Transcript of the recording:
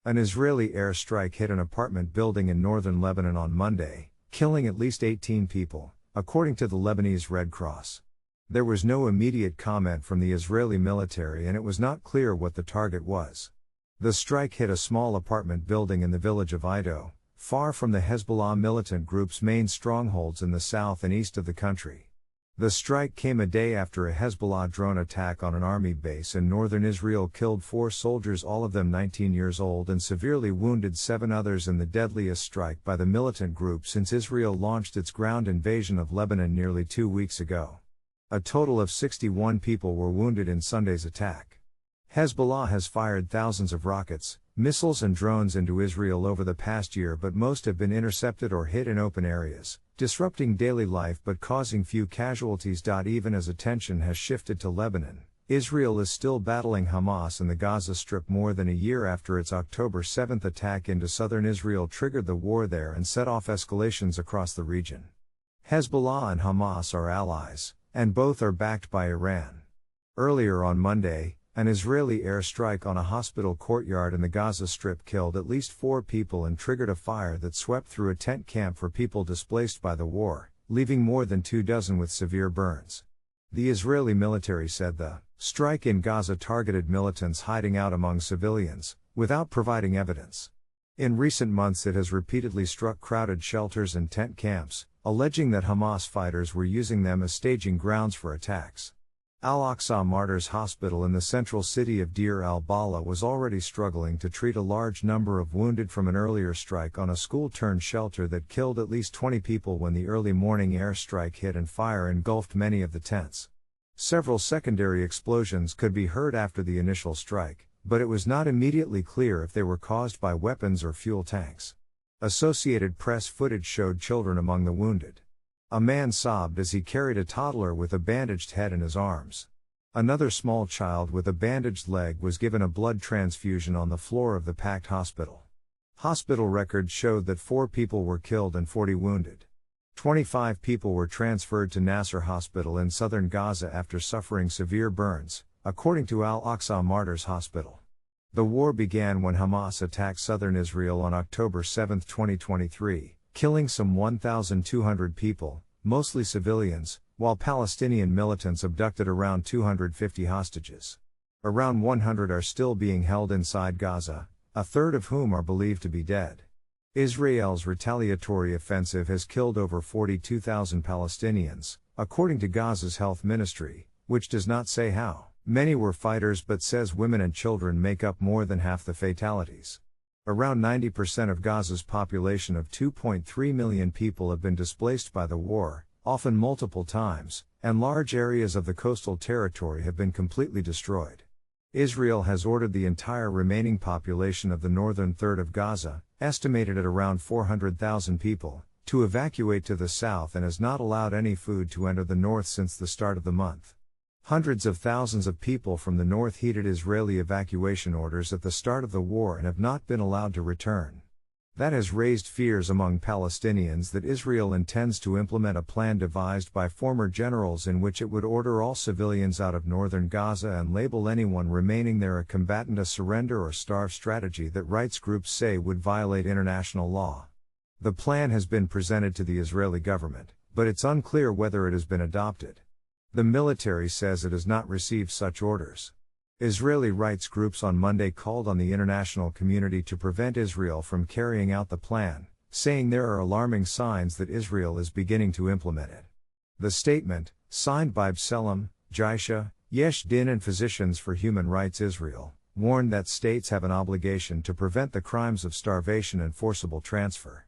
An Israeli airstrike hit an apartment building in northern Lebanon on Monday, killing at least 18 people, according to the Lebanese Red Cross. There was no immediate comment from the Israeli military and it was not clear what the target was. The strike hit a small apartment building in the village of Ido, far from the Hezbollah militant group's main strongholds in the south and east of the country. The strike came a day after a Hezbollah drone attack on an army base in northern Israel killed 4 soldiers, all of them 19 years old, and severely wounded 7 others in the deadliest strike by the militant group since Israel launched its ground invasion of Lebanon nearly 2 weeks ago. A total of 61 people were wounded in Sunday's attack. Hezbollah has fired thousands of rockets, missiles and drones into Israel over the past year, but most have been intercepted or hit in open areas, disrupting daily life but causing few casualties. Even as attention has shifted to Lebanon, Israel is still battling Hamas in the Gaza Strip more than a year after its October 7 attack into southern Israel triggered the war there and set off escalations across the region. Hezbollah and Hamas are allies, and both are backed by Iran. Earlier on Monday, an Israeli airstrike on a hospital courtyard in the Gaza Strip killed at least 4 people and triggered a fire that swept through a tent camp for people displaced by the war, leaving more than 24 with severe burns. The Israeli military said the strike in Gaza targeted militants hiding out among civilians, without providing evidence. In recent months it has repeatedly struck crowded shelters and tent camps, alleging that Hamas fighters were using them as staging grounds for attacks. Al-Aqsa Martyrs Hospital in the central city of Deir al-Balah was already struggling to treat a large number of wounded from an earlier strike on a school-turned-shelter that killed at least 20 people when the early morning airstrike hit and fire engulfed many of the tents. Several secondary explosions could be heard after the initial strike, but it was not immediately clear if they were caused by weapons or fuel tanks. Associated Press footage showed children among the wounded. A man sobbed as he carried a toddler with a bandaged head in his arms. Another small child with a bandaged leg was given a blood transfusion on the floor of the packed hospital. Hospital records showed that 4 people were killed and 40 wounded. 25 people were transferred to Nasser Hospital in southern Gaza after suffering severe burns, according to Al-Aqsa Martyrs Hospital. The war began when Hamas attacked southern Israel on October 7, 2023. Killing some 1,200 people, mostly civilians, while Palestinian militants abducted around 250 hostages. Around 100 are still being held inside Gaza, a third of whom are believed to be dead. Israel's retaliatory offensive has killed over 42,000 Palestinians, according to Gaza's health ministry, which does not say how many were fighters but says women and children make up more than half the fatalities. Around 90% of Gaza's population of 2.3 million people have been displaced by the war, often multiple times, and large areas of the coastal territory have been completely destroyed. Israel has ordered the entire remaining population of the northern third of Gaza, estimated at around 400,000 people, to evacuate to the south and has not allowed any food to enter the north since the start of the month. Hundreds of thousands of people from the north heeded Israeli evacuation orders at the start of the war and have not been allowed to return. That has raised fears among Palestinians that Israel intends to implement a plan devised by former generals in which it would order all civilians out of northern Gaza and label anyone remaining there a combatant, a surrender or starve strategy that rights groups say would violate international law. The plan has been presented to the Israeli government, but it's unclear whether it has been adopted. The military says it has not received such orders. Israeli rights groups on Monday called on the international community to prevent Israel from carrying out the plan, saying there are alarming signs that Israel is beginning to implement it. The statement, signed by B'Tselem, Jaisha, Yesh Din and Physicians for Human Rights Israel, warned that states have an obligation to prevent the crimes of starvation and forcible transfer.